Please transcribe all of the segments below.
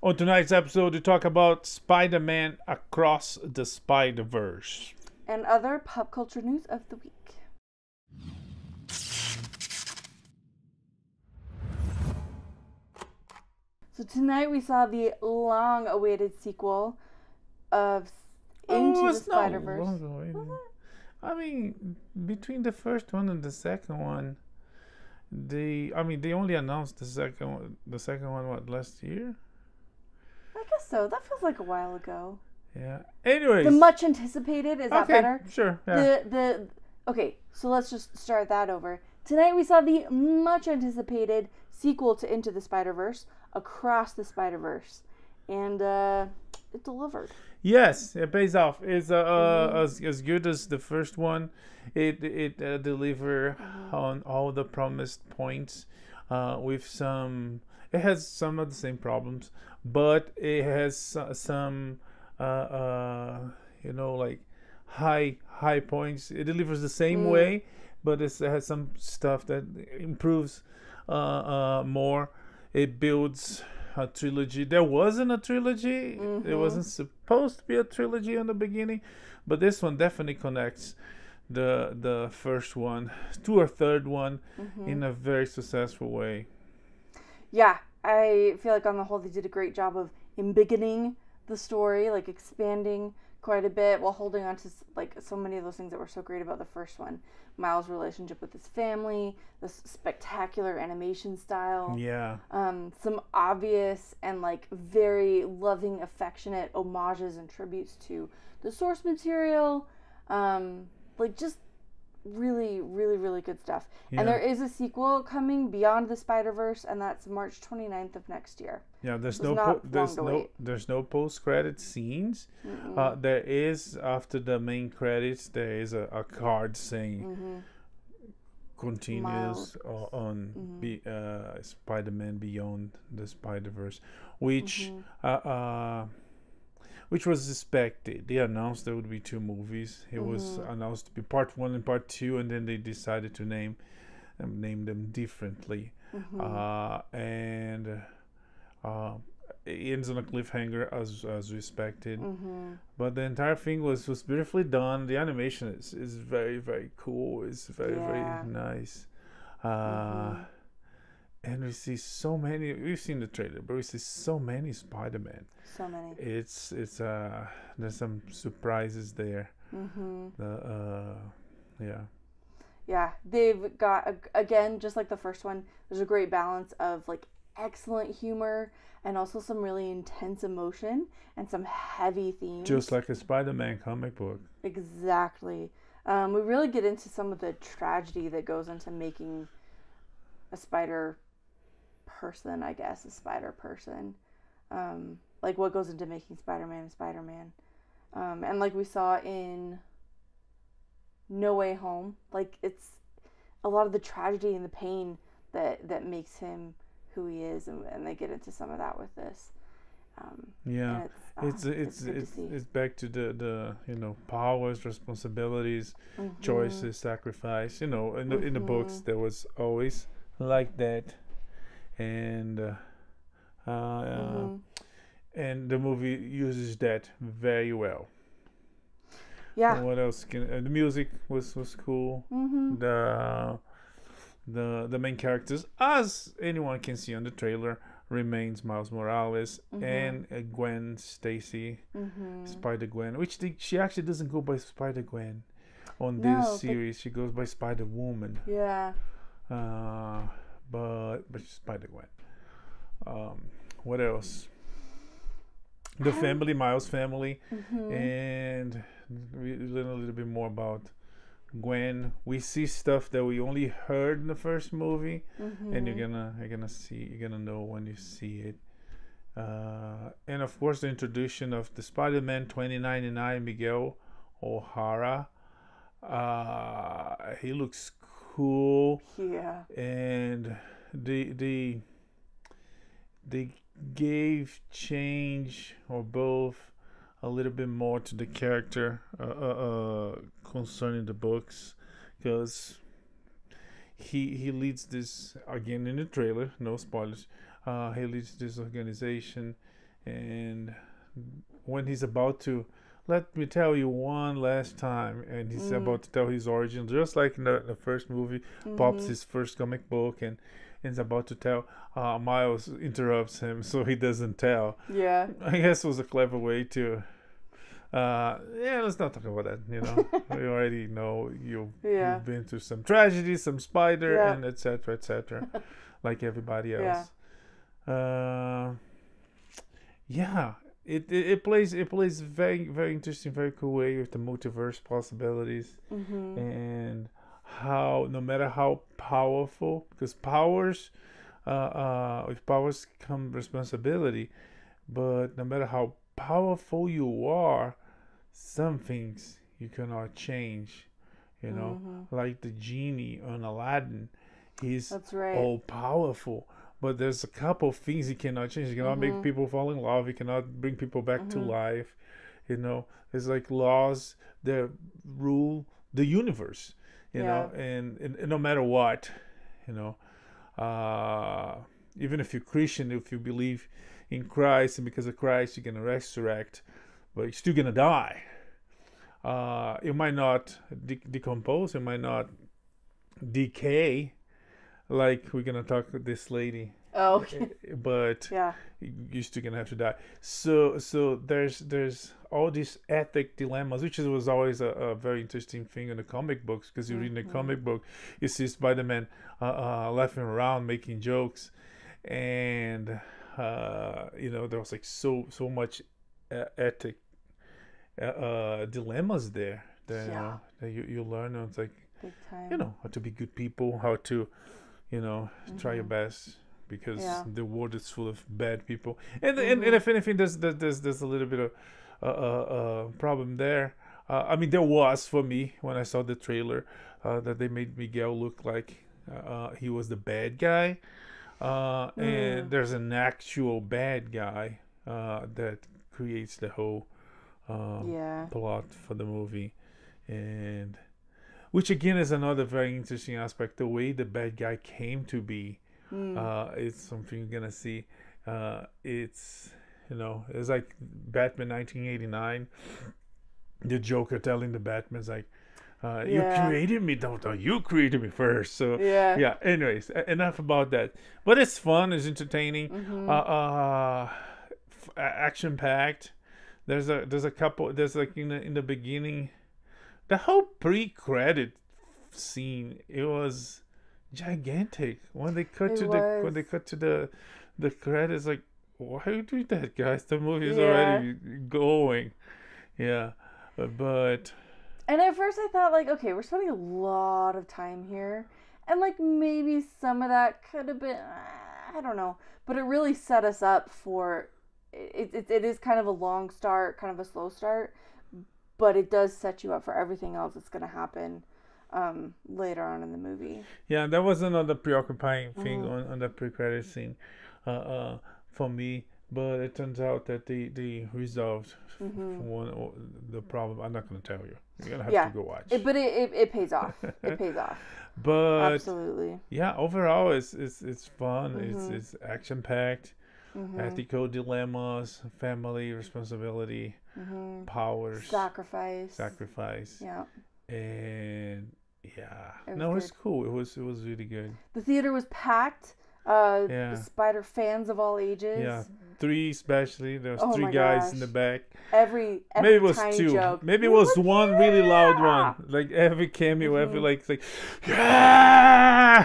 On tonight's episode, we talk about Spider-Man Across the Spider-Verse. And other pop culture news of the week. So tonight we saw the long-awaited sequel of Into the Spider-Verse. I mean, between the first one and the second one, they only announced the second one. The second one, what, last year? I guess so. That feels like a while ago. Yeah. Anyways, the much anticipated, is that better? Sure. Yeah. Okay, so let's just start that over. Tonight we saw the much anticipated sequel to Into the Spider-Verse, Across the Spider-Verse, and it delivered. Yes, it pays off. It's as good as the first one. It deliver on all the promised points. With some, it has some of the same problems, but it has some like high points. It delivers the same way, but it has some stuff that improves more. It builds a trilogy. There wasn't a trilogy. It wasn't supposed to be a trilogy in the beginning, but this one definitely connects the first one to a third one in a very successful way. Yeah, I feel like on the whole they did a great job of embiggening the story, like expanding quite a bit while holding on to like so many of those things that were so great about the first one. Miles' relationship with his family, this spectacular animation style. Yeah. Some obvious and like very loving, affectionate homages and tributes to the source material. Like just really, really, really good stuff. Yeah. And there is a sequel coming, Beyond the Spider-Verse, and that's March 29th of next year. Yeah, there's no post-credit scenes. There is, after the main credits, there is a card saying continues on Spider-Man Beyond the Spider-Verse, which was expected. They announced there would be two movies. It was announced to be part 1 and part 2, and then they decided to name them differently. It ends on a cliffhanger as we expected. But the entire thing was beautifully done. The animation is very, very cool. It's very, very nice. And we see so many. We've seen the trailer, but we see so many Spider-Man. So many. It's there's some surprises there. Yeah, they've got again, just like the first one. There's a great balance of like excellent humor and also some really intense emotion and some heavy themes. Just like a Spider-Man comic book. Exactly. We really get into some of the tragedy that goes into making a spider person, I guess, a spider person. Like what goes into making Spider-Man Spider-Man. And like we saw in No Way Home, like it's a lot of the tragedy and the pain that makes him who he is, and they get into some of that with this. It's back to the powers, responsibilities, choices, sacrifice. In the books there was always like that, and and the movie uses that very well. Yeah. And what else? The music was cool. The main characters, as anyone can see on the trailer, remains Miles Morales and Gwen Stacey, Spider-Gwen, which she actually doesn't go by Spider-Gwen on this series. She goes by Spider-Woman. Yeah. But Spider-Gwen. What else? The family, Miles' family, and we learn a little bit more about Gwen. We see stuff that we only heard in the first movie, and you're gonna know when you see it. And of course, the introduction of the Spider-Man 2099, Miguel O'Hara. He looks cool. Yeah. And they gave change or both a little bit more to the character concerning the books, because he leads this, again in the trailer, no spoilers, he leads this organization and when he's about to, let me tell you one last time, and he's about to tell his origin, just like in the first movie, pops his first comic book, and is about to tell. Miles interrupts him, so he doesn't tell. Yeah. I guess it was a clever way to. Let's not talk about that. You know, we already know you've been through some tragedy, some spider, and etc., etc., like everybody else. It plays very, very interesting, very cool way with the multiverse possibilities, and how no matter how powerful, because powers, with powers come responsibility, but no matter how powerful you are, some things you cannot change. You know, like the genie on Aladdin, he's all powerful. But there's a couple of things he cannot change. He cannot make people fall in love. He cannot bring people back to life. You know, there's like laws that rule the universe. You know, and no matter what, you know, even if you're Christian, if you believe in Christ, and because of Christ you're gonna resurrect, but you're still gonna die. You might not decompose. You might not decay. Like we're gonna talk with this lady. Oh, okay. But you're still gonna have to die. So there's all these ethic dilemmas, which was always a very interesting thing in the comic books, because you read in the comic book, you see Spider-Man laughing around, making jokes, and you know, there was like so much ethic dilemmas there that, you know, that you learn. And it's like, you know, how to be good people, how to, you know, try your best, because the world is full of bad people. And if anything, there's a little bit of problem there. I mean, there was for me when I saw the trailer, that they made Miguel look like he was the bad guy, and there's an actual bad guy that creates the whole plot for the movie, and which again is another very interesting aspect. The way the bad guy came to be, it's something you're gonna see. It's, you know, it's like Batman 1989. The Joker telling the Batman's like, "You created me, don't you created me first." So Anyways, enough about that. But it's fun. It's entertaining. Action packed. There's a couple. There's like in the beginning. The whole pre-credit scene, it was gigantic. When they cut to the credits, like, why are you doing that, guys? The movie is already going. But and at first I thought, like, okay, we're spending a lot of time here, and like maybe some of that could have been, I don't know, but it really set us up for it is kind of a long start, kind of a slow start. But it does set you up for everything else that's going to happen later on in the movie. Yeah, that was another preoccupying thing on the pre-credit scene for me. But it turns out that they resolved the problem. I'm not going to tell you. You're going to have to go watch. But it pays off. It pays off. But absolutely. Yeah, overall it's fun. It's action-packed. Ethical dilemmas, family responsibility, powers, sacrifice. Yeah. And it's cool. It was really good. The theater was packed. The Spider fans of all ages. Yeah, 3 especially. There was 3 guys in the back. Every maybe it was tiny 2. Joke. Maybe it was one really loud one. Like every cameo, every like yeah.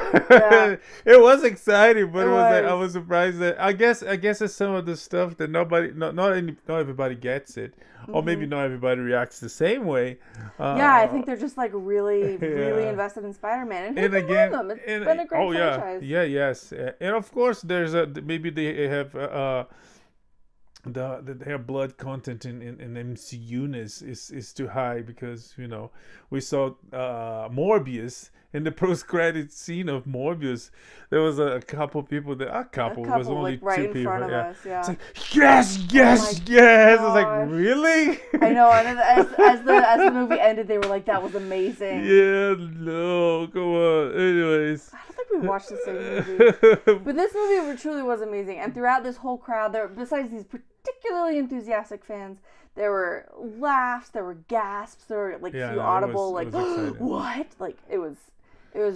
It was exciting, but it was like, I was surprised that I guess it's some of the stuff that not everybody gets it, or maybe not everybody reacts the same way. I think they're just like really invested in Spider-Man, and again, them. It's been a great franchise. Yes, and of course there's maybe they have their blood content in MCU is too high, because, you know, we saw Morbius in the post-credit scene of Morbius. There was a couple people that it was only like, 2 people. It's like, yes. I was like, really? I know. And as the movie ended, they were like, that was amazing. Yeah, no, come on. Anyways, I don't think we watched the same movie, but this movie truly was amazing. And throughout this whole crowd, there, besides these particular particularly enthusiastic fans. There were laughs, there were gasps, there were like few audible it was what? Like it was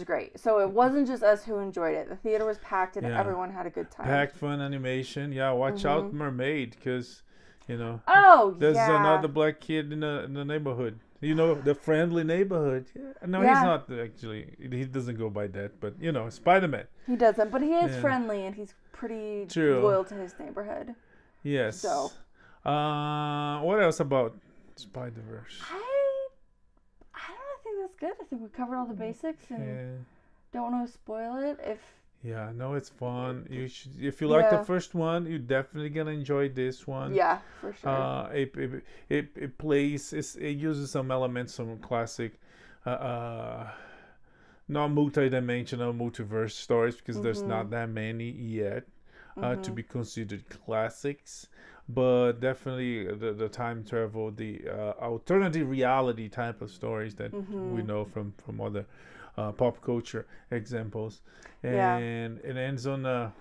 great. So it wasn't just us who enjoyed it. The theater was packed and everyone had a good time. Packed fun animation. Yeah, watch out, Mermaid, because there's another black kid in the neighborhood. The friendly neighborhood. Yeah. No, he's not actually. He doesn't go by that, but Spider-Man. He doesn't, but he is friendly and he's pretty loyal to his neighborhood. Yes. So, what else about Spider-Verse? I think that's good. I think we covered all the basics and don't want to spoil it. It's fun. You should, if you like the first one, you're definitely gonna enjoy this one. Yeah, for sure. It uses some elements from classic, non-multi-dimensional multiverse stories because there's not that many yet to be considered classics. But definitely the time travel, the alternative reality type of stories that we know from other pop culture examples, and it ends on I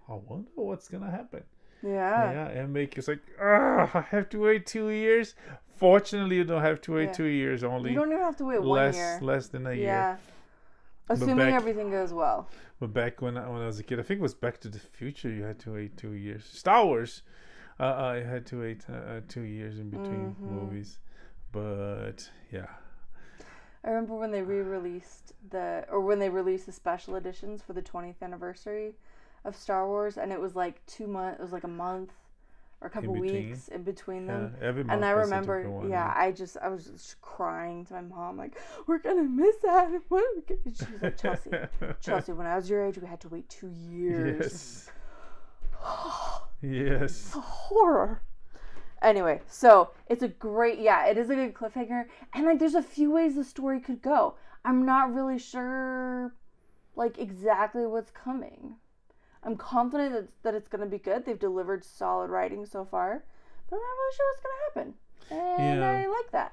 wonder what's gonna happen. And make it's like I have to wait 2 years. Fortunately, you don't have to wait 2 years. Only you don't even have to wait 1 year. Less than a year. Assuming everything goes well. But back when I was a kid, I think it was Back to the Future. You had to wait 2 years. Star Wars, I had to wait 2 years in between movies. But I remember when they released the special editions for the 20th anniversary of Star Wars, and it was like 2 months. It was like a month or a couple weeks in between them. Every month. And I remember, I was just crying to my mom, like, we're gonna miss that. What are we gonna? She was like, Chelsea, when I was your age, we had to wait 2 years. Yes. Horror. Anyway, so it is a good cliffhanger, and like there's a few ways the story could go. I'm not really sure, like, exactly what's coming. I'm confident that it's going to be good. They've delivered solid writing so far, but I'm not really sure what's going to happen. And I like that.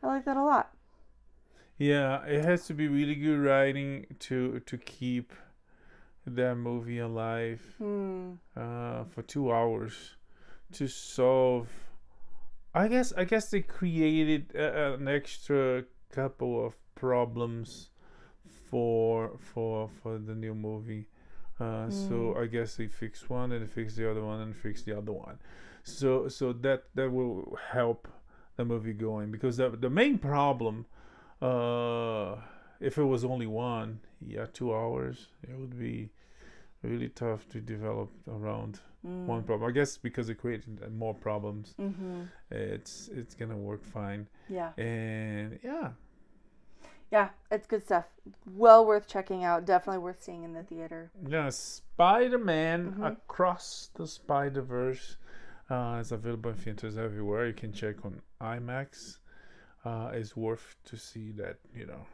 I like that a lot. Yeah, it has to be really good writing to keep that movie alive for 2 hours. To solve, I guess they created an extra couple of problems for the new movie. So I guess they fix one and they fix the other one and fix the other one. So that will help the movie going, because the main problem, if it was only 2 hours, it would be really tough to develop around one problem. I guess because it created more problems, it's gonna work fine. And it's good stuff. Well worth checking out. Definitely worth seeing in the theater. Spider-Man Across the Spiderverse is available in theaters everywhere. You can check on IMAX. It's worth to see that,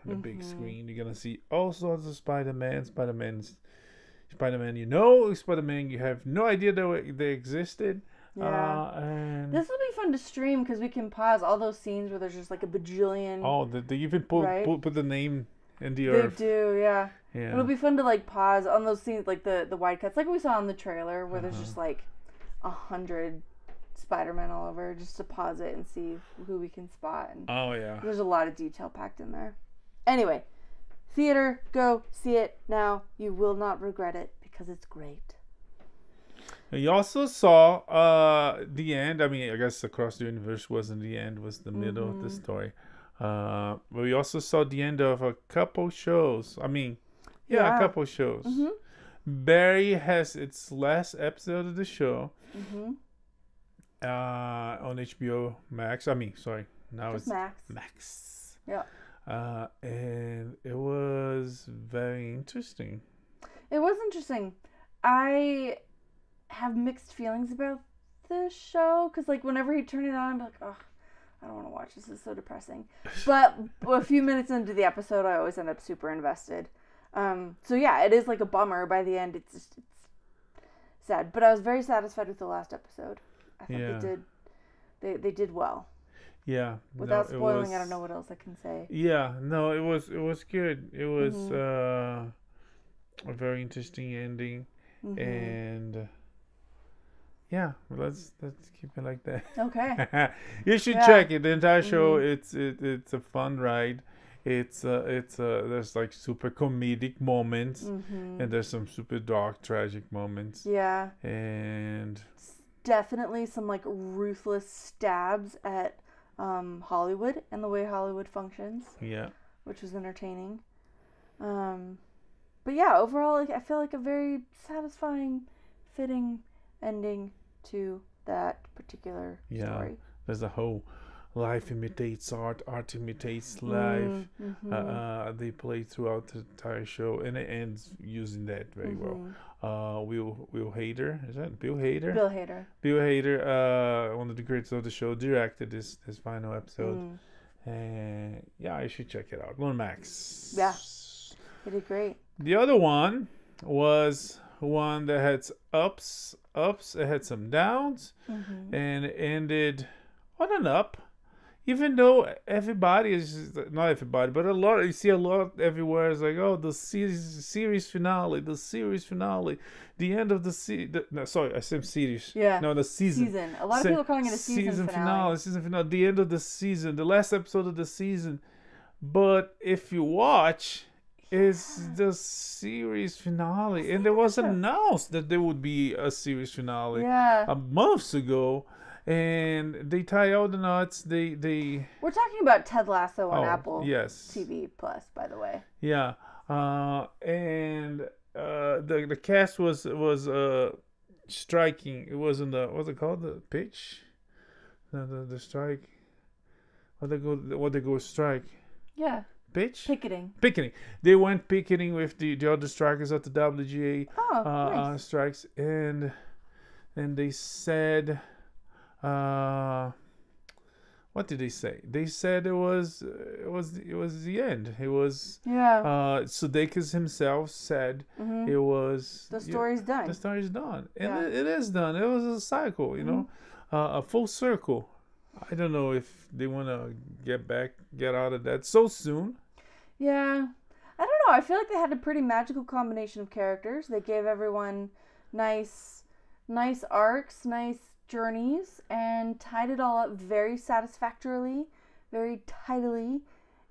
the big screen. You're gonna see all sorts of Spider-Man. Spider-Man, Spider-Man, you have no idea they existed. And this will be fun to stream because we can pause all those scenes where there's just like a bajillion. Oh, they even put the name in the earth. They do, yeah. It'll be fun to like pause on those scenes, like the wide cuts, like we saw in the trailer, where there's just like 100 Spider-Man all over, just to pause it and see who we can spot. And there's a lot of detail packed in there. Anyway. Theater, go see it now. You will not regret it because it's great. You also saw the end. I mean, I guess Across the Universe wasn't the end, was the middle of the story. But we also saw the end of a couple shows. I mean, a couple shows. Barry has its last episode of the show on HBO Max. Now just it's Max. Yeah. And it was very interesting. It was interesting. I have mixed feelings about the show because, like, whenever he turned it on, I'm like, oh, I don't want to watch this. This is so depressing. But a few minutes into the episode, I always end up super invested. So yeah, it is like a bummer. By the end, it's sad. But I was very satisfied with the last episode. I thought they did well. Yeah. Without spoiling, I don't know what else I can say. Yeah, no, it was good. It was a very interesting ending, and yeah, let's keep it like that. Okay. You should check it. The entire show, it's a fun ride. It's there's like super comedic moments, and there's some super dark, tragic moments. Yeah. And definitely some like ruthless stabs at Hollywood and the way Hollywood functions. Yeah. Which was entertaining. But yeah, overall, like, I feel like a very satisfying, fitting ending to that particular story. There's a whole life imitates art, art imitates life. They play throughout the entire show, and it ends using that very well. Will Hader, is that Bill Hader? Bill Hader. Bill Hader, one of the creators of the show, directed this final episode. And yeah, I should check it out. On Max. Yeah, he did great. The other one was one that had ups, it had some downs, and it ended on an up. Even though everybody is, not everybody, but a lot, you see a lot everywhere. It's like, oh, the series finale, the end of the season. No, sorry, I said series. Yeah. No, the season. A lot of people are calling it a season finale. Season finale, the end of the season, the last episode of the season. But if you watch, it's the series finale. And it was announced that there would be a series finale months ago. And they tie all the knots. They We're talking about Ted Lasso on Apple yes. TV Plus, by the way. Yeah. And the cast was striking. It was in the, what's it called? The pitch? The strike. What they go strike? Yeah. Pitch? Picketing. They went picketing with the other strikers at the WGA nice. Strikes, and they said, what did they say? They said it was the end. It was Sudekis himself said it was the story's done. The story's done, and it is done. It was a cycle, you know, a full circle. I don't know if they want to get out of that so soon. Yeah. I don't know. I feel like they had a pretty magical combination of characters. They gave everyone nice arcs, nice journeys, and tied it all up very satisfactorily, very tidily.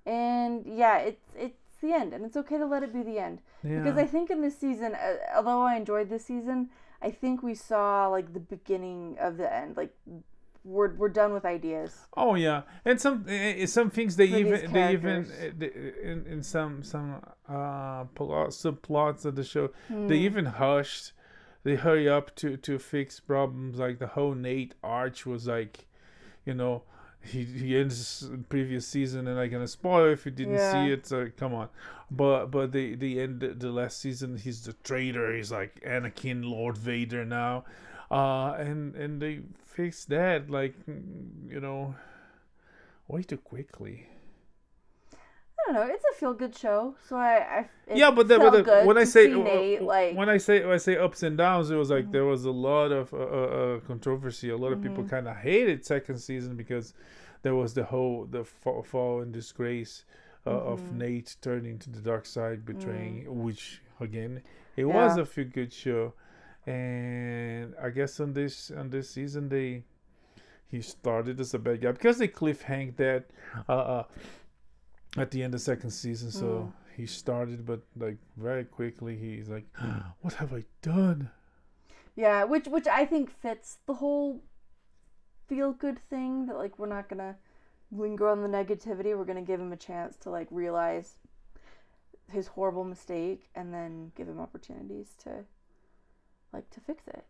And yeah, it's the end, and it's okay to let it be the end. Yeah. Because I think in this season, although I enjoyed this season, I think we saw like the beginning of the end. Like, we're done with ideas. Oh yeah, and some things they even in some subplots of the show they even hushed. They hurry up to fix problems, like the whole Nate arch was like, you know, he ends the previous season, and I'm gonna spoil if you didn't see it. So come on, but they end the last season. He's the traitor. He's like Anakin, Lord Vader now. And they fixed that, like, you know, way too quickly. I don't know. It's a feel-good show, so when I say ups and downs, it was like there was a lot of controversy. A lot of people kind of hated second season because there was the fall and disgrace of Nate turning to the dark side, betraying, which again it was a feel-good show. And I guess on this season he started as a bad guy because they cliffhanged that at the end of second season. So he started, but like very quickly he's like, what have I done? Yeah, which I think fits the whole feel good thing, that like we're not gonna linger on the negativity. We're gonna give him a chance to like realize his horrible mistake, and then give him opportunities to fix it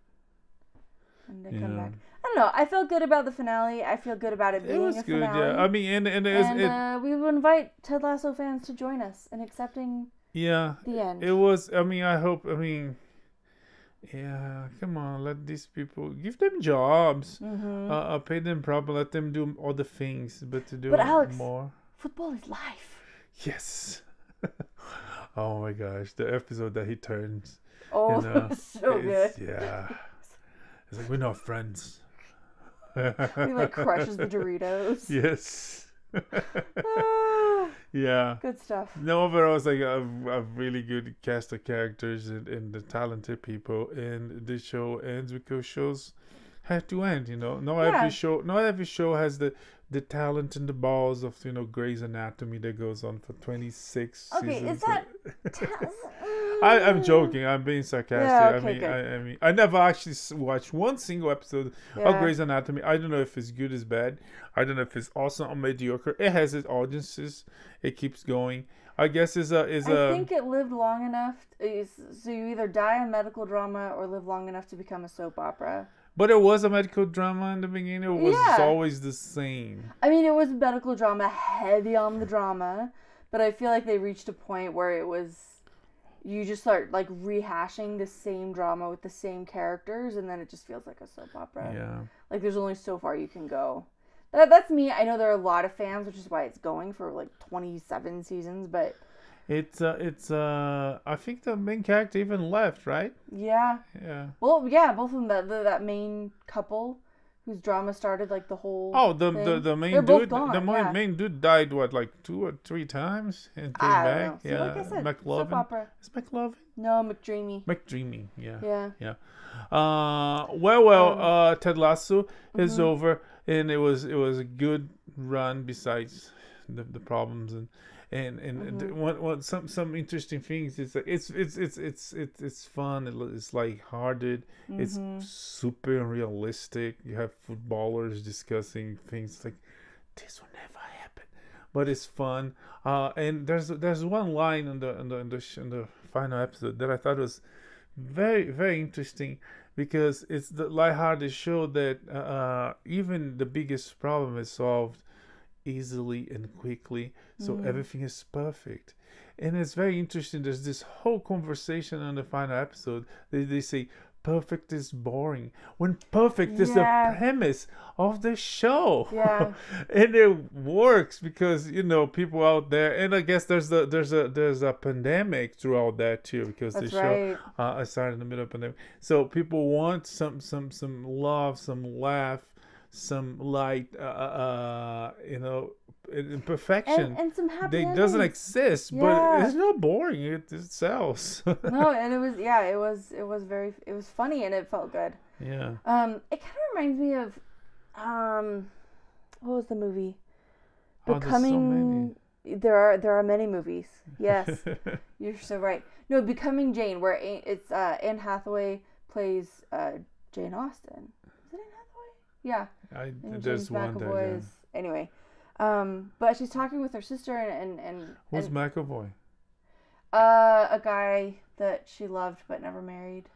and to come back. I don't know. I felt good about the finale. I feel good about it being a finale. It was good, yeah. I mean, and we would invite Ted Lasso fans to join us in accepting the end. It was, I mean, I hope, I mean, yeah, come on, let these people, give them jobs, pay them properly, let them do all the things, but to do Alex, more. Football is life. Yes. Oh my gosh, the episode that he turns. Oh, so good. Yeah. It's like, we're not friends. He like crushes the Doritos. Yes. Yeah. Good stuff. No, overall, it's like a really good cast of characters and the talented people. And the show ends because shows have to end. Not every show has the talent and the balls of Grey's Anatomy that goes on for 26 Okay, seasons. is that? I'm joking. I'm being sarcastic. Yeah, okay, I mean, I never actually watched one single episode of Grey's Anatomy. I don't know if it's good or bad. I don't know if it's awesome or mediocre. It has its audiences. It keeps going. I guess I think it lived long enough. So you either die a medical drama or live long enough to become a soap opera. But it was a medical drama in the beginning. It was always the same. I mean, it was medical drama, heavy on the drama. But I feel like they reached a point where it was... You just start, like, rehashing the same drama with the same characters, and then it just feels like a soap opera. Yeah. Like, there's only so far you can go. That's me. I know there are a lot of fans, which is why it's going for, like, 27 seasons, but... It's I think the main character even left, right? Yeah. Yeah. Well, yeah, both of them, that main couple whose drama started, like, the whole the main They're dude, both gone, the main dude died, like 2 or 3 times and came I back. don't know. See, Yeah. like I said, McLovin. soap opera. Is McLovin? No, McDreamy. McDreamy, yeah. Yeah. Yeah. Ted Lasso is over, and it was a good run besides the problems and some interesting things. It's like it's fun. It's lighthearted. It's super realistic. You have footballers discussing things like this will never happen, but it's fun. And there's one line in the final episode that I thought was very, very interesting, because it's the lighthearted show that even the biggest problem is solved easily and quickly, so everything is perfect. And it's very interesting. There's this whole conversation on the final episode. They say perfect is boring, when perfect is the premise of the show. Yeah. And it works because people out there, and I guess there's a pandemic throughout that too, because the show started in the middle of pandemic, so people want some love, some laugh, some light, imperfection, and some happy that doesn't exist, but it's not boring. It sells. No, and it was funny, and it felt good. Yeah. It kind of reminds me of what was the movie? Becoming. There are many movies. Yes, you're so right. No, Becoming Jane, where it's Anne Hathaway plays Jane Austen. Is it Anne Hathaway? Yeah. There's one there. Yeah. Anyway, but she's talking with her sister and who's McAvoy? A guy that she loved but never married.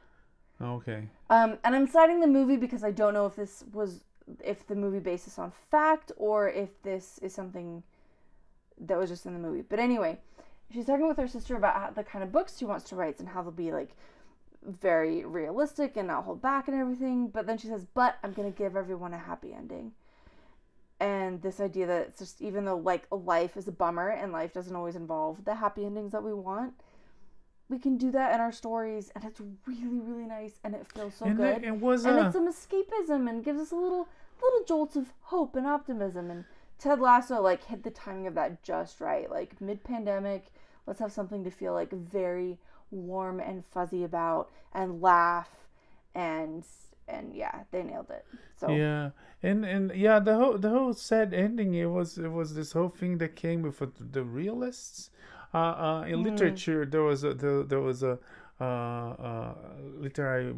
Okay. And I'm citing the movie because I don't know if the movie based this on fact or if this is something that was just in the movie. But anyway, she's talking with her sister about the kind of books she wants to write and how they'll be like very realistic and not hold back and everything. But then she says, but I'm going to give everyone a happy ending. And this idea that it's just, even though like life is a bummer and life doesn't always involve the happy endings that we want, we can do that in our stories, and it's really, really nice, and it feels so good. And it's some escapism and gives us a little jolts of hope and optimism. And Ted Lasso like hit the timing of that just right, like mid-pandemic. Let's have something to feel like very warm and fuzzy about, and laugh, and yeah, they nailed it. So yeah, and yeah, the whole sad ending. It was this whole thing that came with the realists. In literature, there was a literary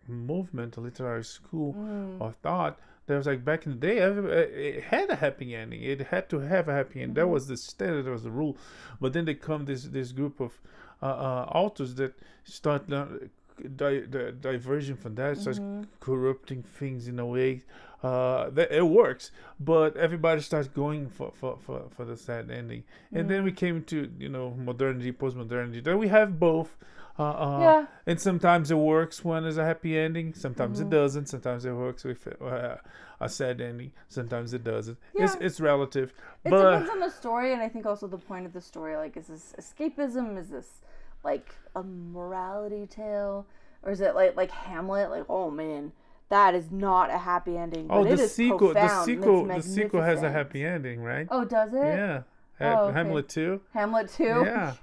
movement, a literary school of thought. There was like back in the day, it had a happy ending. It had to have a happy ending. That was the standard. That was the rule. But then they come this group of authors that start diverging from that, starts corrupting things in a way that it works, but everybody starts going for the sad ending. And then we came to modernity, post-modernity. Then we have both. And sometimes it works when there's a happy ending. Sometimes it doesn't. Sometimes it works with a sad ending. Sometimes it doesn't. Yeah. It's relative. It depends on the story, and I think also the point of the story. Like, is this escapism? Is this like a morality tale, or is it like Hamlet? Like, oh man, that is not a happy ending. But the sequel has a happy ending, right? Oh, does it? Yeah. Oh, okay. Hamlet 2. Hamlet 2? Yeah.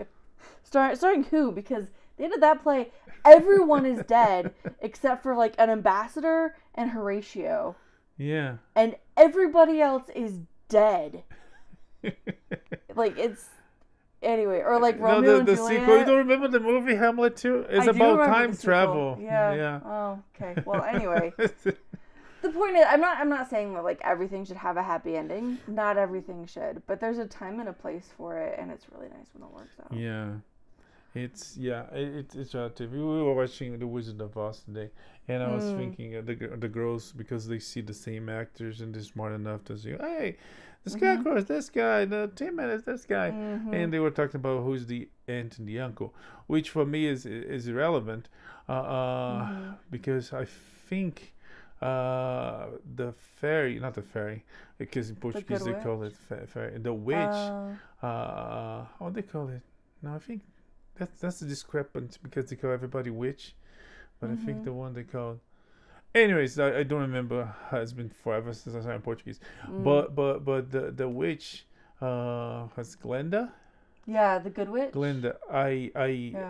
Starring who? Because at the end of that play, everyone is dead except for like an ambassador and Horatio. Yeah. And everybody else is dead. Like, it's... Anyway, or like Romeo and Juliet. Sequel. You don't remember the movie Hamlet 2? It's about time travel. Yeah. Oh, okay. Well, anyway. The point is, I'm not saying that like everything should have a happy ending. Not everything should, but there's a time and a place for it, and it's really nice when it works out. Yeah, it's relative. We were watching The Wizard of Oz today, and I was thinking of the girls, because they see the same actors and they're smart enough to say, "Hey, the Scarecrow is this guy, the Tin Man is this guy," and they were talking about who's the aunt and the uncle, which for me is irrelevant, because I think. The fairy, not the fairy, because in Portuguese they call it fairy. The witch, what they call it? No, I think that's the discrepancy, because they call everybody witch, but I think the one they call. Anyways, I don't remember. It's been forever since I saw in Portuguese. But the witch, has Glenda. Yeah, the good witch. Glenda. I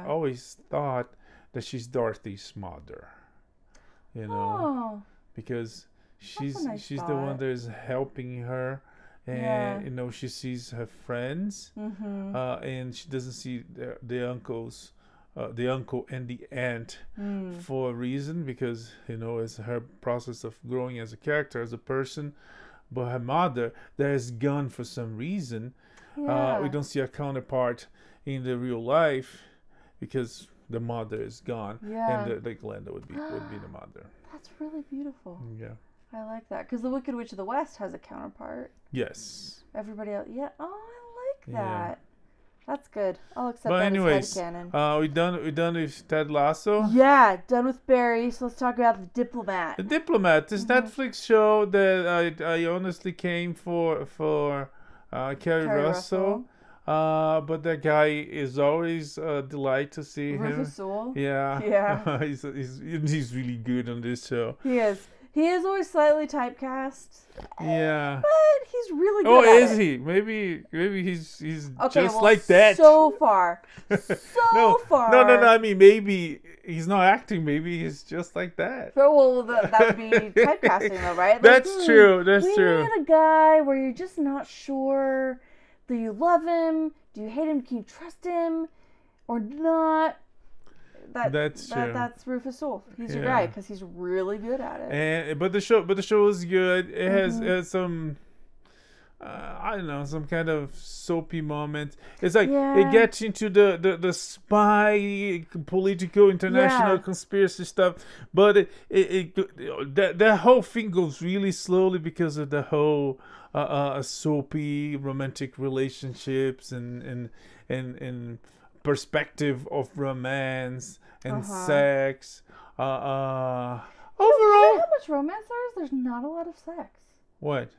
always thought that she's Dorothy's mother. You know. Oh. Because she's thought. the one that is helping her, and you know, she sees her friends, and she doesn't see the uncles, the uncle and the aunt for a reason, because you know, it's her process of growing as a character, as a person. But her mother, that is gone for some reason. We don't see a counterpart in the real life, because the mother is gone, and the Glenda would be the mother. That's really beautiful. Yeah. I like that. Because the Wicked Witch of the West has a counterpart. Yes. Everybody else. Yeah. Oh, I like that. That's good. I'll accept but that anyways, as headcanon. we done with Ted Lasso? Yeah, done with Barry. So let's talk about The Diplomat. The Diplomat, this Netflix show that I honestly came for Kerri Russell. But that guy is always a delight to see him. Rufus Sewell? Yeah. Yeah. he's really good on this show. He is. He is always slightly typecast. Yeah. But he's really good Oh, at is it. he? Maybe he's Okay, just well, like that. So far. Far. No. I mean, maybe he's not acting. Maybe he's just like that. Well, that would be typecasting, though, right? Like, That's true. That's we true. need a guy where you're just not sure. Do you love him? Do you hate him? Can you trust him or not? That's true. That's Rufus Sewell. He's your guy because he's really good at it. But the show is good. It has some, I don't know, some kind of soapy moments. It's like it gets into the spy, political, international conspiracy stuff. But that whole thing goes really slowly because of the whole soapy romantic relationships and perspective of romance and sex. Overall, you know how much romance there is? There's not a lot of sex. What?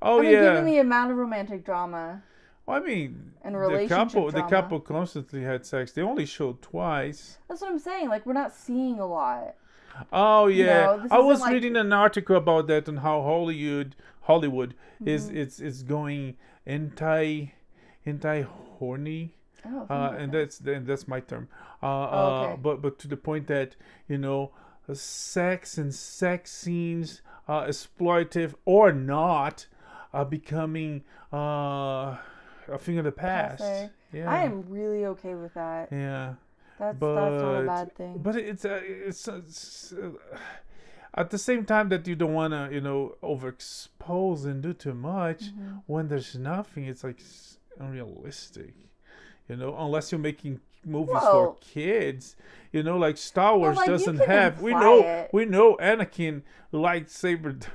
Oh, I mean, given the amount of romantic drama. Well, I mean, and relationship the couple constantly had sex. They only showed twice. That's what I'm saying. Like, we're not seeing a lot. Oh yeah, you know, I was reading an article about that and how Hollywood is going anti horny. And that's my term. But to the point that, you know, sex and sex scenes, exploitive or not, are becoming a thing of the past. Yeah. I am really okay with that. Yeah. That's not a bad thing. But it's at the same time that you don't want to, you know, overexpose and do too much. When there's nothing, it's like unrealistic. You know, unless you're making movies for kids, you know, like Star Wars doesn't have. We know Anakin lightsaber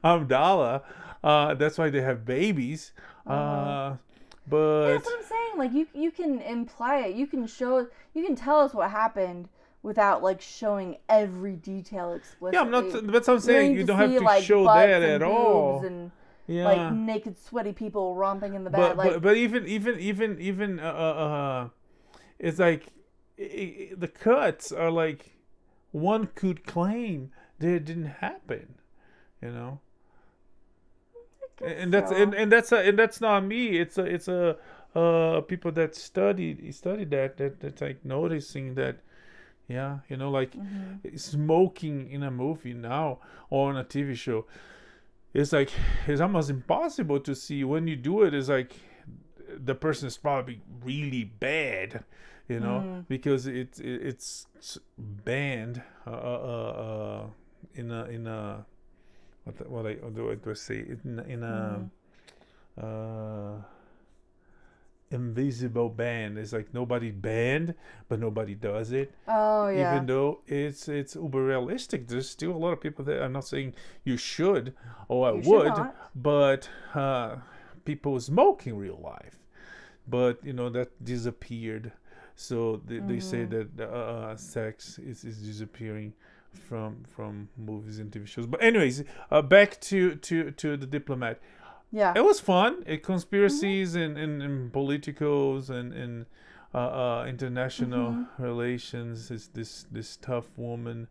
Amidala. That's why they have babies. But that's what I'm saying. Like you can imply it. You can show. You can tell us what happened without like showing every detail explicitly. Yeah, I'm not. That's what I'm saying. You don't have to show that at all. And, like naked, sweaty people romping in the bed. But even it's like the cuts are like one could claim that it didn't happen. You know. And that's and that's not me. It's a people that study that's like noticing that, yeah, you know, like smoking in a movie now or on a TV show, it's like it's almost impossible to see. When you do it, it's like the person is probably really bad, you know, because it's banned in a what do I say in a invisible ban. It's like nobody banned, but nobody does it. Oh yeah. Even though it's uber realistic, there's still a lot of people that are not saying you should or I would, but people smoke in real life. But you know that disappeared, so they say that sex is disappearing from movies and TV shows. But anyways, back to the Diplomat. Yeah, it was fun. Conspiracies and politicals and international relations. Is this tough woman?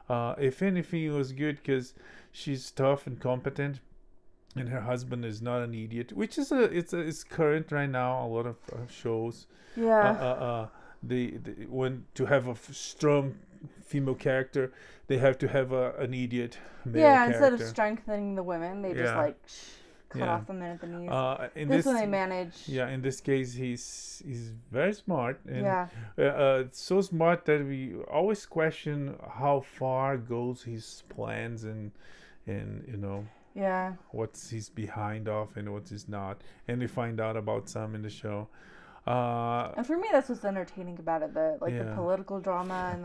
If anything, it was good because she's tough and competent, and her husband is not an idiot, which is it's current right now. A lot of shows. Yeah. They when to have a strong female character, they have to have an idiot male character. Instead of strengthening the women, they just like cut off the men at the knees. This one they manage. Yeah, in this case, he's very smart and so smart that we always question how far goes his plans and you know. Yeah. What's he's behind of and what he's not, and we find out about some in the show. And for me, that's what's entertaining about it. The political drama and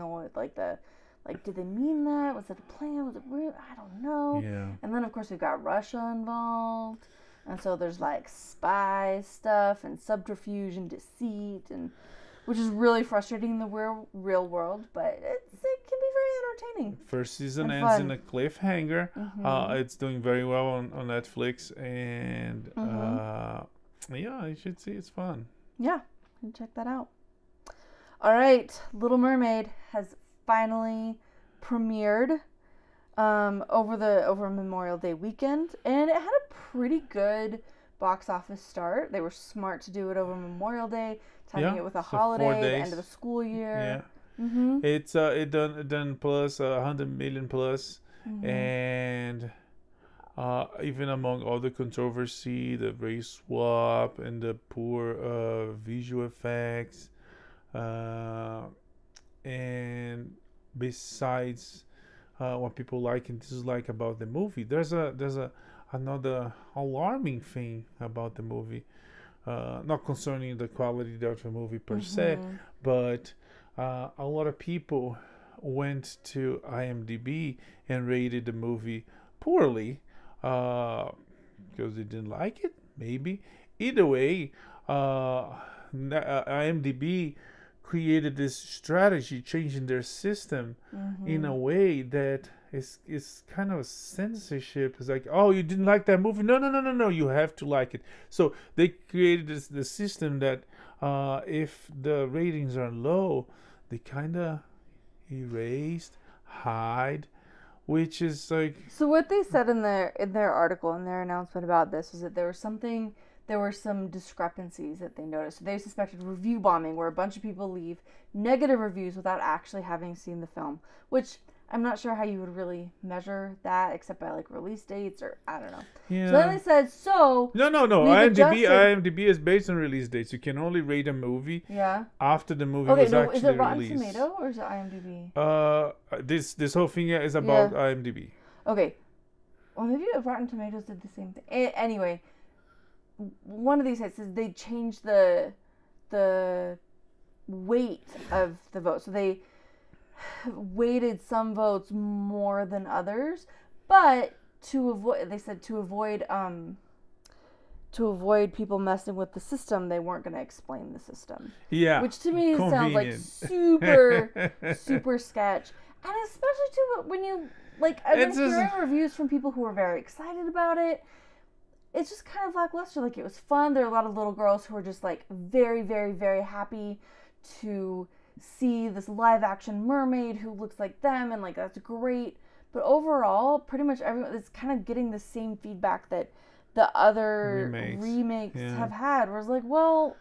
did they mean that? Was it a plan? Was it real? I don't know. Yeah. And then of course we've got Russia involved, and so there's like spy stuff and subterfuge and deceit, and which is really frustrating in the real world, but it can be very entertaining. First season ends in a cliffhanger. It's doing very well on Netflix, and yeah, you should see. It's fun. Yeah, you can check that out. All right, Little Mermaid has finally premiered over Memorial Day weekend, and it had a pretty good box office start. They were smart to do it over Memorial Day, timing it with a holiday, the end of the school year. Yeah, it's it done plus 100 million plus, and even among all the controversy, the race swap and the poor visual effects, and besides what people like and dislike about the movie, there's another alarming thing about the movie, not concerning the quality of the movie per se, but a lot of people went to IMDb and rated the movie poorly because they didn't like it, maybe. Either way, IMDb created this strategy, changing their system in a way that is kind of censorship. It's like, oh, you didn't like that movie? No, you have to like it. So they created the system that if the ratings are low, they kind of erased, hide, which is like. So what they said in their article, in their announcement about this, was that there were some discrepancies that they noticed. They suspected review bombing, where a bunch of people leave negative reviews without actually having seen the film, which I'm not sure how you would really measure that, except by like release dates or I don't know. Yeah. So then they said, No. IMDb is based on release dates. You can only rate a movie after the movie was actually released. Is it Rotten Tomato or is it IMDb? This whole thing is about IMDb. Okay. Well, maybe Rotten Tomatoes did the same thing. Anyway, one of these sites says they changed the weight of the vote. So they weighted some votes more than others, but to avoid people messing with the system, they weren't going to explain the system. Yeah, which to me sounds like super sketch, and especially too when you like I've been hearing reviews from people who are very excited about it. It's just kind of lackluster. Like, it was fun. There are a lot of little girls who are just like very, very, very happy to see this live action mermaid who looks like them, and like that's great. But overall, pretty much everyone is kind of getting the same feedback that the other remakes yeah. have had. Where it's like, well,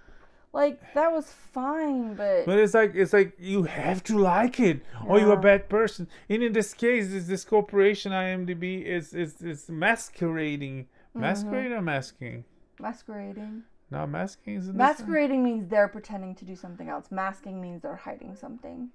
like that was fine, but it's like you have to like it, or you're a bad person. And in this case, this corporation IMDb is masquerading, masquerading or masking? Masquerading. No, masking is masquerading means they're pretending to do something else. Masking means they're hiding something.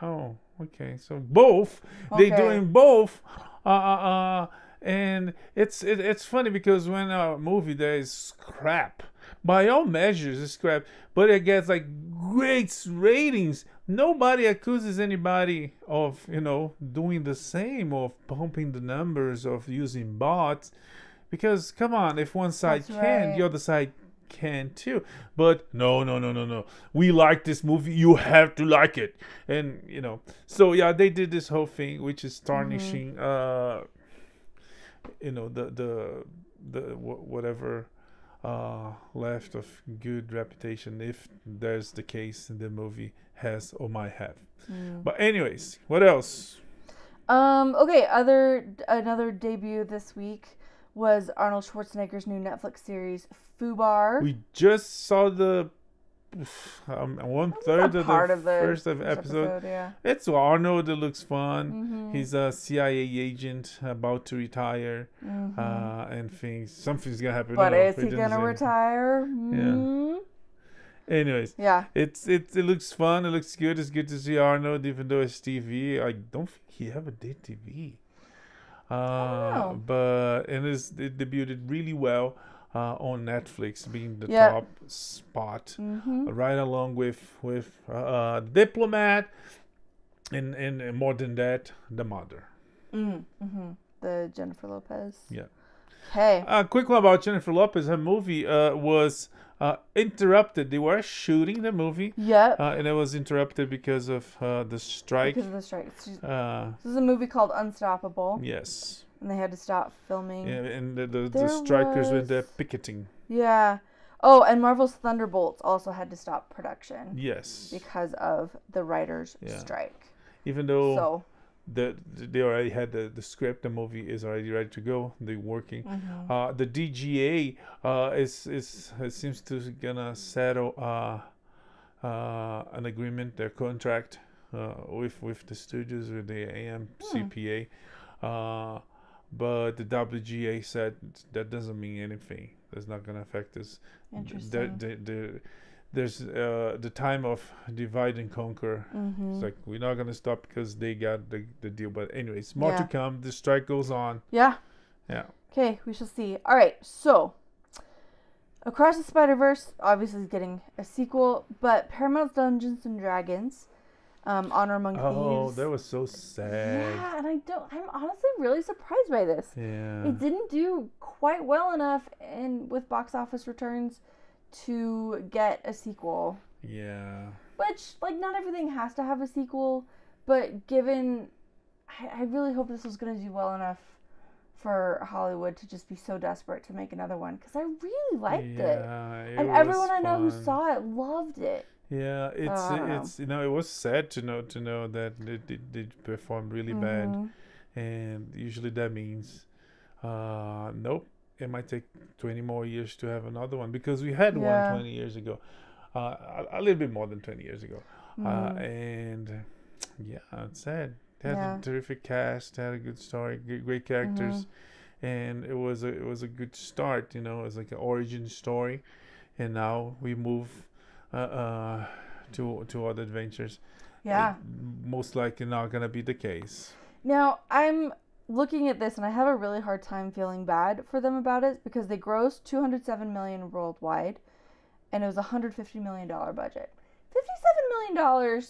Oh, okay. So both, they're doing both. And it's funny because when a movie that is crap, by all measures it's crap, but it gets like great ratings, nobody accuses anybody of, you know, doing the same, of pumping the numbers, of using bots. Because come on, if one side the other side can too. But no. We like this movie. You have to like it. And you know, so yeah, they did this whole thing, which is tarnishing, you know, the whatever left of good reputation, if there's the case the movie has or might have. But anyways, what else? Okay, another debut this week was Arnold Schwarzenegger's new Netflix series, Fubar. We just saw the 1/3 of the first episode. Yeah. It's Arnold. It looks fun. He's a CIA agent about to retire, and something's gonna happen. But is he gonna retire? Yeah. Anyways, it looks fun. It looks good. It's good to see Arnold, even though it's TV. I don't think he ever did TV. But it debuted really well on Netflix, being the top spot, right along with Diplomat, and more than that, The Mother. The Jennifer Lopez. Yeah. Okay. Quick one about Jennifer Lopez. Her movie was interrupted. They were shooting the movie. Yep. And it was interrupted because of the strike. Because of the strike. This is a movie called Unstoppable. Yes. And they had to stop filming. Yeah, and the strikers went there picketing. Yeah. Oh, and Marvel's Thunderbolts also had to stop production. Yes. Because of the writers' strike. Even though they already had the script, the movie is already ready to go. They're working. The DGA it seems to gonna settle an agreement, their contract with the studios, with the AMCPA. But the WGA said that doesn't mean anything. That's not gonna affect us. Interesting. There's the time of divide and conquer. It's like we're not gonna stop because they got the deal. But anyways, more to come. The strike goes on. Yeah. Okay, we shall see. All right, so Across the Spider-Verse obviously is getting a sequel, but Paramount's Dungeons and Dragons, Honor Among Thieves. Oh, that was so sad. Yeah, and I'm honestly really surprised by this. Yeah. It didn't do quite well enough with box office returns to get a sequel. Yeah. Which, like, not everything has to have a sequel, but given... I really hope this was going to do well enough for Hollywood to just be so desperate to make another one, because I really liked it. And everyone I know who saw it loved it. Yeah, it's you know, it was sad to know that they performed really bad, and usually that means nope, it might take 20 more years to have another one, because we had one 20 years ago, a little bit more than 20 years ago, and yeah, it's sad. They had a terrific cast, had a good story, great characters, and it was a good start. You know, it was like an origin story, and now we move to other adventures. Yeah, most likely not gonna be the case. Now I'm looking at this, and I have a really hard time feeling bad for them about it, because they grossed $207 million worldwide, and it was $150 million budget. $57 million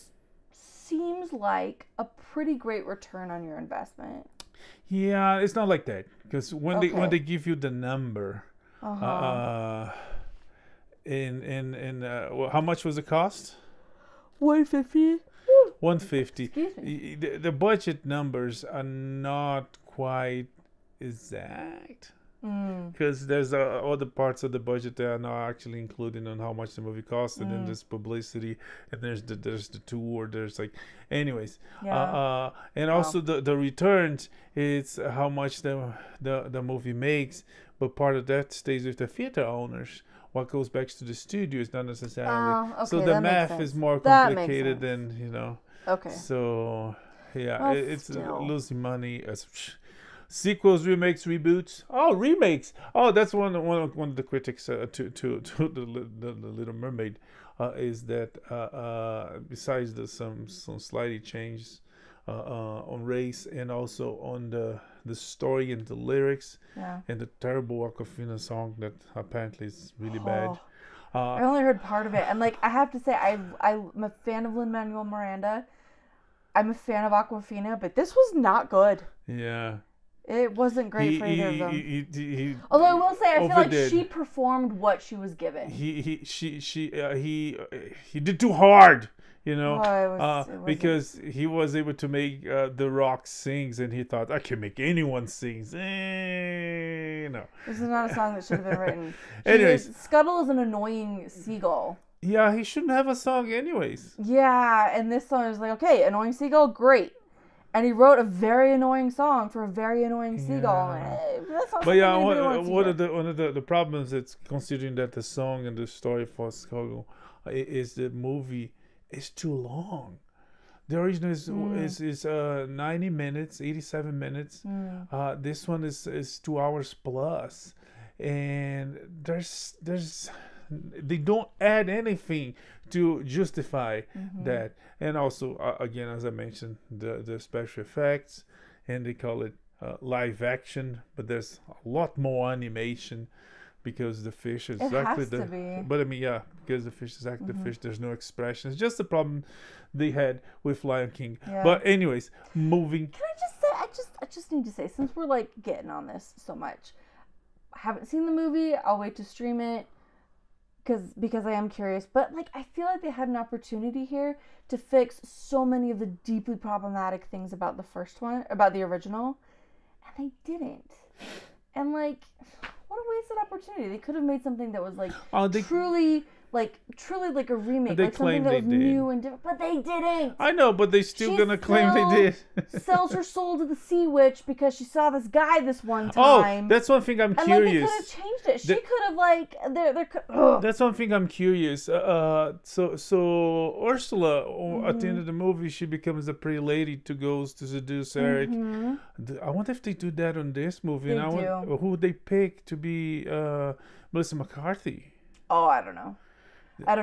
seems like a pretty great return on your investment. Yeah, it's not like that, because when they give you the number, how much was the cost? $150. 150. Excuse me. The budget numbers are not quite exact. because there's other parts of the budget that are not actually included on how much the movie costs, and then there's publicity, and there's the tour. There's like, anyways, and also the returns. It's how much the movie makes, but part of that stays with the theater owners. What goes back to the studio is not necessarily. So the math is more complicated than, you know. Okay. So yeah, Well, it's still. losing money as sequels, remakes, reboots. Oh, remakes. Oh, that's one of the critics to the Little Mermaid is that besides some slightly changes on race and also on the story and the lyrics and the terrible Aquafina song that apparently is really bad. I only heard part of it, and like I have to say, I'm a fan of Lin-Manuel Miranda. I'm a fan of Aquafina, but this was not good. Yeah. It wasn't great for either of them. He Although I will say, I feel like overdid. she performed what she was given. He did too hard, you know, It wasn't. because he was able to make The Rock sings, and he thought, I can make anyone sings. No. This is not a song that should have been written. Anyways. Scuttle is an annoying seagull. Yeah, he shouldn't have a song anyways. Yeah, and this song is like, okay, annoying seagull, great. And he wrote a very annoying song for a very annoying seagull. That's not But yeah, anybody wants to hear. one of the problems is considering that the song and the story for Skogel is the movie is too long. The original is 90 minutes, 87 minutes. This one is 2 hours plus, and there's they don't add anything to justify that. And also, again, as I mentioned, the special effects, and they call it live action, but there's a lot more animation because the fish is exactly has to be. But I mean, yeah, because the fish is exactly the fish. There's no expression. It's just the problem they had with Lion King. Yeah. But anyways, moving. Can I just say, I just need to say, since we're like getting on this so much, I haven't seen the movie. I'll wait to stream it because I am curious. But like, I feel like they had an opportunity here to fix so many of the deeply problematic things about the first one, about the original, and they didn't. And like, what a wasted opportunity. They could have made something that was like truly like a remake, They like something that was claimed they did. new and different. But they didn't. I know, but they still gonna claim they did. Sells her soul to the sea witch because she saw this guy this one Oh, time. that's one thing I'm and curious. like they could have changed it. She could have like there. That's one thing I'm curious. So Ursula, at the end of the movie, she becomes a pretty lady to goes to seduce Eric. I wonder if they do that on this movie. They and I wonder do. who would they pick to be Melissa McCarthy. Oh, I don't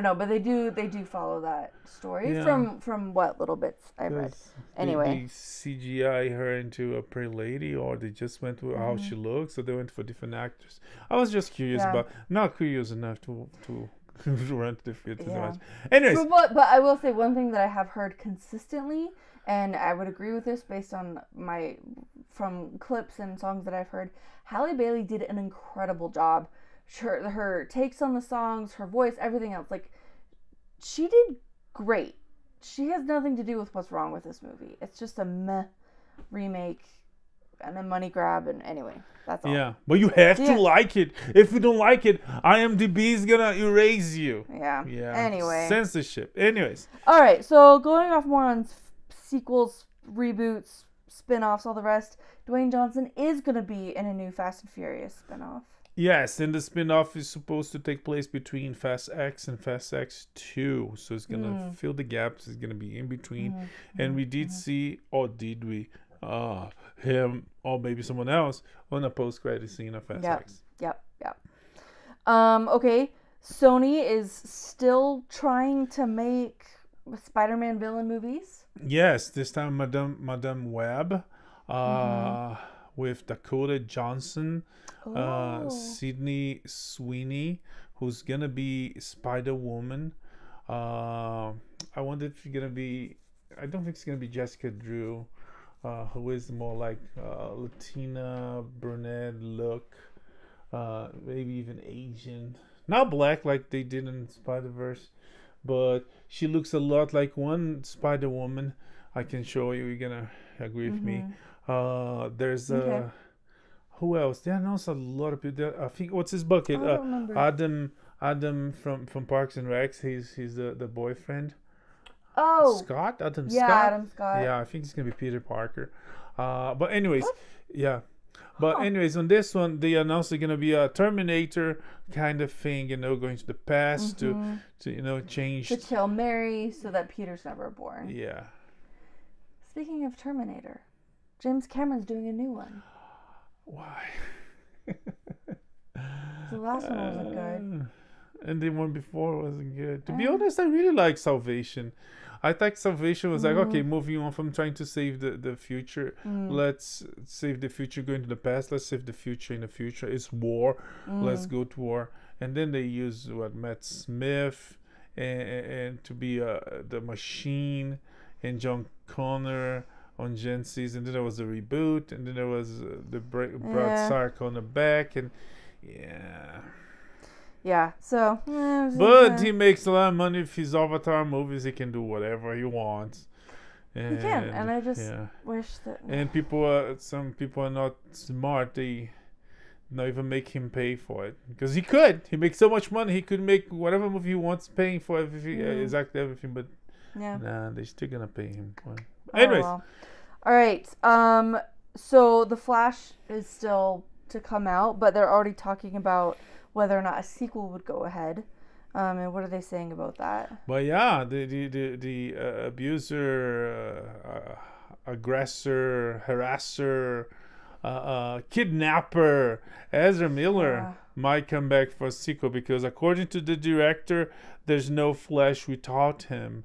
know, but they do follow that story from what little bits I've read. Anyway, they CGI her into a pretty lady, or they just went with how she looks, or they went for different actors. I was just curious, but not curious enough to run to the theater too much. Anyways, but I will say one thing that I have heard consistently, and I would agree with this based on from clips and songs that I've heard. Halle Bailey did an incredible job. Her takes on the songs, her voice, everything else. Like, she did great. She has nothing to do with what's wrong with this movie. It's just a meh remake and a money grab. And anyway, that's all. Yeah, but you have to like it. If you don't like it, IMDb is gonna erase you. Yeah. Anyway. Censorship. Anyways. All right. So going off more on sequels, reboots, spin-offs, all the rest. Dwayne Johnson is gonna be in a new Fast and Furious spin-off. Yes, and the spin-off is supposed to take place between Fast X and Fast X 2. So it's going to fill the gaps. It's going to be in between. And we did see, or did we, him or maybe someone else on a post-credit scene of Fast X. Yep. Okay, Sony is still trying to make Spider-Man villain movies. Yes, this time Madame Web with Dakota Johnson. Sydney Sweeney, who's gonna be Spider-Woman. I wonder if she's gonna be. I don't think it's gonna be Jessica Drew, who is more like Latina brunette look, maybe even Asian, not black like they did in Spider-Verse, but she looks a lot like one Spider-Woman. I can show you. You're gonna agree with me. There's who else? They announced a lot of people. I think what's his bucket? I don't remember. Adam from Parks and Recs. He's the boyfriend. Oh, Scott. Adam yeah, Scott. Adam Scott. Yeah, I think it's gonna be Peter Parker. But anyways, What? yeah. But anyways, on this one, they announced it's gonna be a Terminator kind of thing. Going to the past to change. To kill Mary so that Peter's never born. Yeah. Speaking of Terminator, James Cameron's doing a new one. Why? The last one wasn't good. And the one before wasn't good. To be honest, I really like Salvation. I thought Salvation was like, okay, moving on from trying to save the future. Let's save the future going to the past. Let's save the future in the future. It's war. Let's go to war. And then they use Matt Smith and to be the Machine and John Connor on Genesis. And then there was a reboot. And then there was the Brad Sark on the back. And yeah, so. But he makes a lot of money with his Avatar movies. He can do whatever he wants. And, he can, and I just wish that. And some people are not smart. They not even make him pay for it because he could. He makes so much money. He could make whatever movie he wants, paying for everything, exactly everything. But nah, they're still gonna pay him. Anyways, well. All right. So the Flash is still to come out, but they're already talking about whether or not a sequel would go ahead. And what are they saying about that? But yeah, the abuser, aggressor, harasser, kidnapper, Ezra Miller might come back for a sequel because according to the director, there's no Flash without him.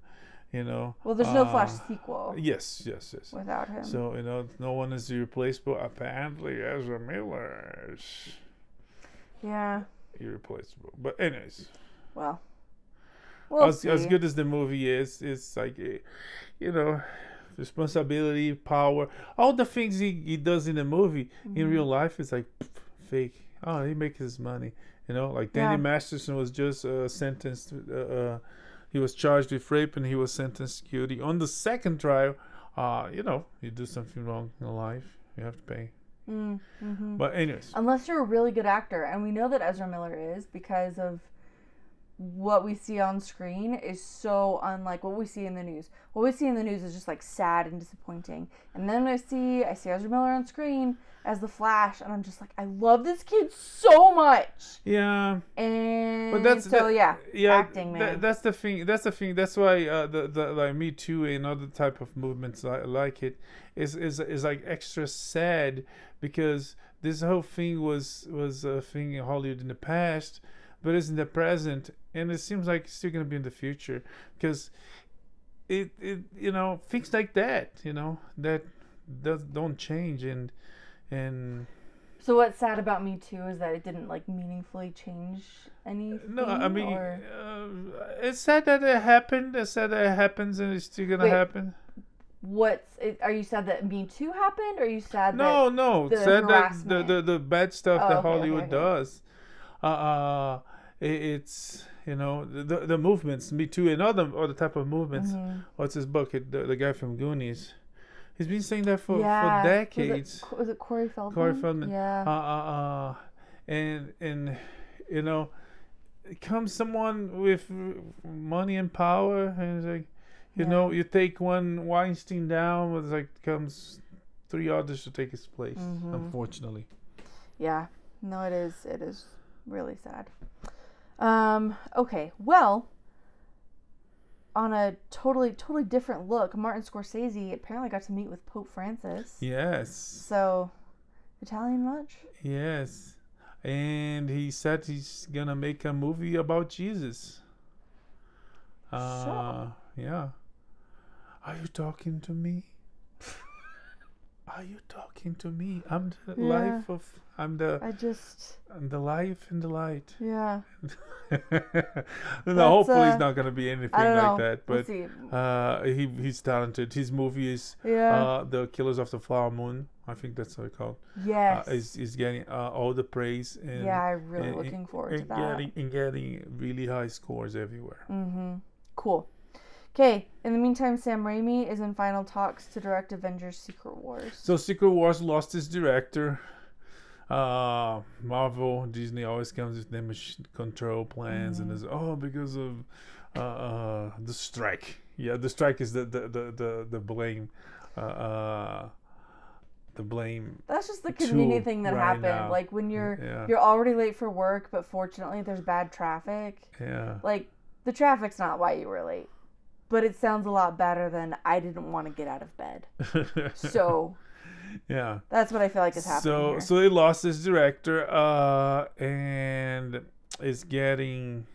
Well, there's no Flash sequel. Yes. Without him. So no one is irreplaceable. Apparently, Ezra Miller is irreplaceable. But anyways, well, as good as the movie is, it's like responsibility, power, all the things he does in the movie in real life is like fake. Oh, he makes his money. Like Danny Masterson was just sentenced. He was charged with rape and he was sentenced to guilty. On the second trial, you do something wrong in life, you have to pay. But anyways. Unless you're a really good actor. And we know that Ezra Miller is because of what we see on screen is so unlike what we see in the news. What we see in the news is just like sad and disappointing. And then I see Ezra Miller on screen as the Flash, and I'm just like, I love this kid so much. Yeah. And but that's acting, man. That's the thing. That's why the like Me Too and other type of movements like it is like extra sad because this whole thing was a thing in Hollywood in the past, but it's in the present, and it seems like it's still gonna be in the future because it things like that that don't change and so what's sad about Me Too is that it didn't like meaningfully change anything. No, I mean it's sad that it happened. It's sad that it happens and it's still gonna happen. Are you sad that Me Too happened, or are you sad no sad harassment? that the bad stuff that Hollywood does it's the movements, Me Too and other type of movements. What's his book? The guy from Goonies. He's been saying that for decades. Was it Corey Feldman? Corey Feldman. Yeah. And comes someone with money and power, and it's like, you take one Weinstein down, but it's like comes 3 others to take his place. Unfortunately. Yeah. No, it is really sad. Okay. Well. On a totally different look, Martin Scorsese apparently got to meet with Pope Francis. Yes. So, Italian much? Yes. And he said he's gonna make a movie about Jesus. So. Yeah. Are you talking to me? Are you talking to me? I'm the life of... I'm the life and the light. Yeah. No, hopefully it's not going to be anything like that. But we'll he's talented. His movie is The Killers of the Flower Moon. I think that's what it's called. Yes. Is getting all the praise. And, I'm really looking forward to that. Getting really high scores everywhere. Cool. Okay, in the meantime, Sam Raimi is in final talks to direct Avengers Secret Wars. So Secret Wars lost its director. Marvel, Disney always comes with damage control plans, and there's because of the strike. Yeah, the strike is the blame. The blame. That's just the convenient thing that happened. Now. Like when you're already late for work, but fortunately there's bad traffic. Yeah. Like the traffic's not why you were late, but it sounds a lot better than I didn't want to get out of bed. So. Yeah. That's what I feel like is happening here. So they lost this director, and is getting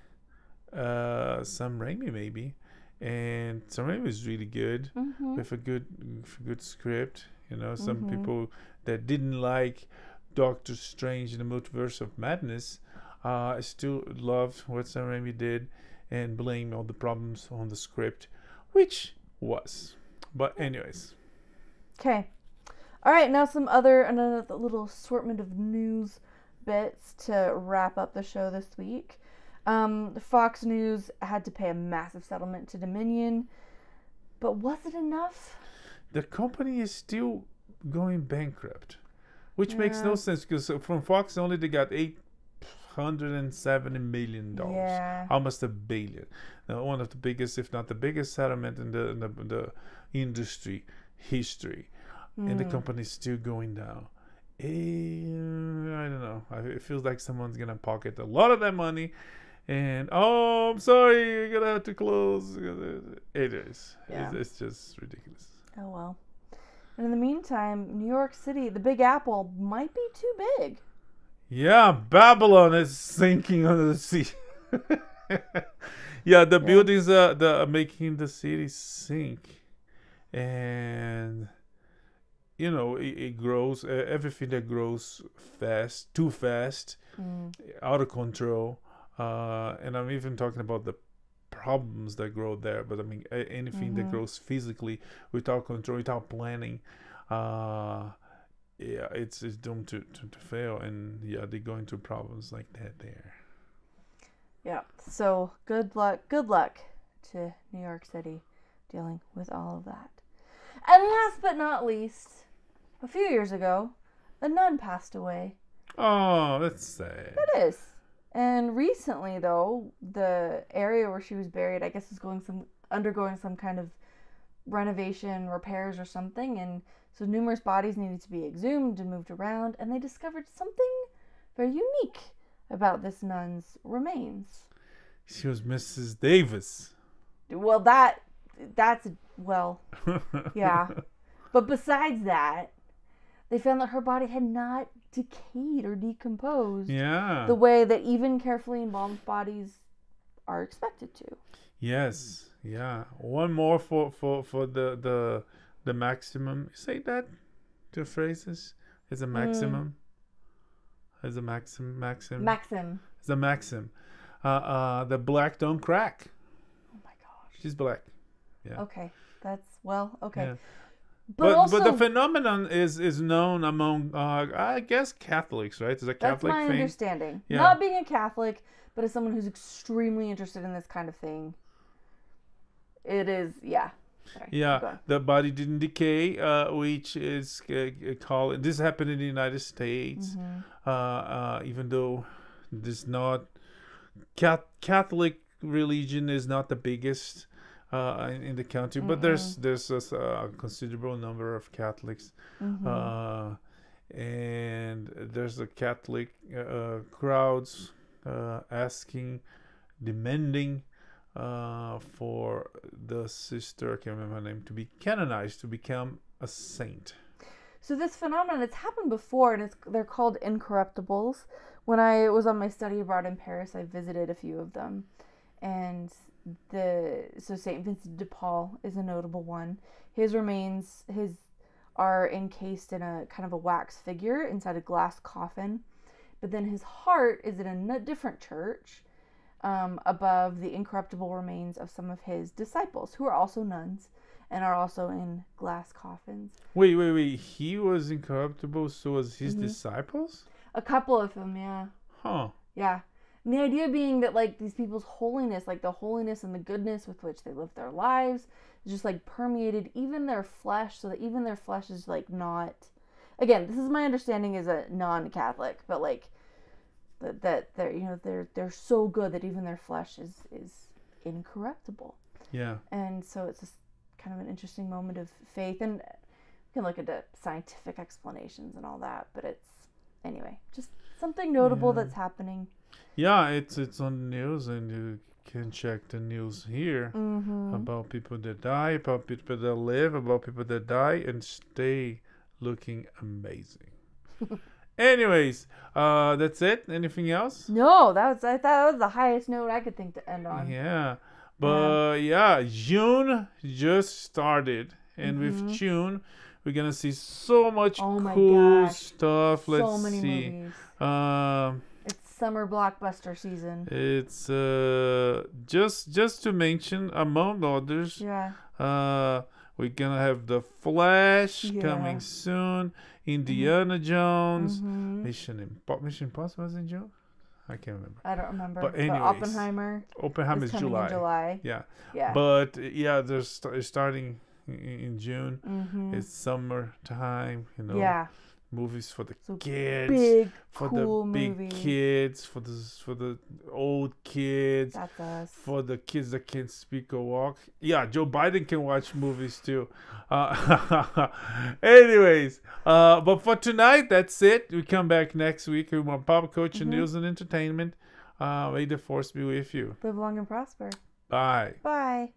Sam Raimi maybe, and Sam Raimi is really good with a good script. You know, some people that didn't like Doctor Strange in the Multiverse of Madness still loved what Sam Raimi did and blame all the problems on the script, which was. But anyways. Okay. All right, now another little assortment of news bits to wrap up the show this week. Fox News had to pay a massive settlement to Dominion, but was it enough? The company is still going bankrupt, which makes no sense because from Fox only they got $870 million, almost $1 billion. Now, one of the biggest, if not the biggest, settlement in the industry history. And the company's still going down. I don't know. It feels like someone's gonna pocket a lot of that money, and I'm sorry, you're gonna have to close. It is. Yeah. It's just ridiculous. Oh well. And in the meantime, New York City, the Big Apple, might be too big. Yeah, Babylon is sinking under the sea. The buildings are making the city sink, and. You know, it grows. Everything that grows too fast, out of control. And I'm even talking about the problems that grow there. But I mean, anything that grows physically without control, without planning, it's doomed to fail. And they're going through problems like that there. Yeah. So good luck to New York City dealing with all of that. And last but not least, a few years ago, a nun passed away. Oh, that's sad. It is. And recently, though, the area where she was buried, I guess, is undergoing some kind of renovation, repairs or something. And so numerous bodies needed to be exhumed and moved around. And they discovered something very unique about this nun's remains. She was Mrs. Davis. Well, yeah. But besides that, they found that her body had not decayed or decomposed the way that even carefully embalmed bodies are expected to. Yes. Yeah. One more for the maximum. Say that two phrases. It's a maximum. It's a maxim. Maxim. It's a maxim. The black don't crack. Oh my gosh. She's black. Yeah. Okay. Okay. Yeah. But the phenomenon is known among I guess Catholics, right? Is a Catholic thing? That's my understanding. Yeah. Not being a Catholic, but as someone who's extremely interested in this kind of thing, it is. Yeah. Sorry, the body didn't decay, which is called. This happened in the United States, even though this not Catholic religion is not the biggest. In the country, but there's a considerable number of Catholics, and there's a Catholic crowds demanding for the sister, I can't remember her name, to be canonized, to become a saint. So this phenomenon, it's happened before, and they're called Incorruptibles. When I was on my study abroad in Paris, I visited a few of them, and Saint Vincent de Paul is a notable one. His remains are encased in a kind of a wax figure inside a glass coffin, but then his heart is in a different church above the incorruptible remains of some of his disciples, who are also nuns and are also in glass coffins. Wait. He was incorruptible, so was his disciples? A couple of them, yeah. Huh. Yeah. And the idea being that, like, these people's holiness, like the holiness and the goodness with which they live their lives, is just, like, permeated even their flesh, so that even their flesh is, like, not... again, this is my understanding as a non-Catholic, but like that they're so good that even their flesh is incorruptible. Yeah. And so it's just kind of an interesting moment of faith, and you can look into scientific explanations and all that, but it's anyway just something notable that's happening. Yeah, it's on the news, and you can check the news here about people that die, about people that live, about people that die and stay looking amazing. Anyways, that's it. Anything else? No, I thought that was the highest note I could think to end on. Yeah. But June just started, and with June we're gonna see so much cool stuff. Let's so many see. Movies. It's summer blockbuster season. It's just to mention among others. Yeah. We're gonna have The Flash coming soon. Indiana Jones. Mission Impossible was in June? I can't remember. I don't remember. But anyways, Oppenheimer is July. In July. Yeah. Yeah. But they're starting in June. It's summertime, Yeah. Movies for the kids, big, for cool the big movies. kids, for the old kids, That's us. for the kids that can't speak or walk. Yeah, Joe Biden can watch movies too. Anyways, but for tonight, that's it. We come back next week with more pop culture news and entertainment. May the force be with you. Live long and prosper. Bye. Bye.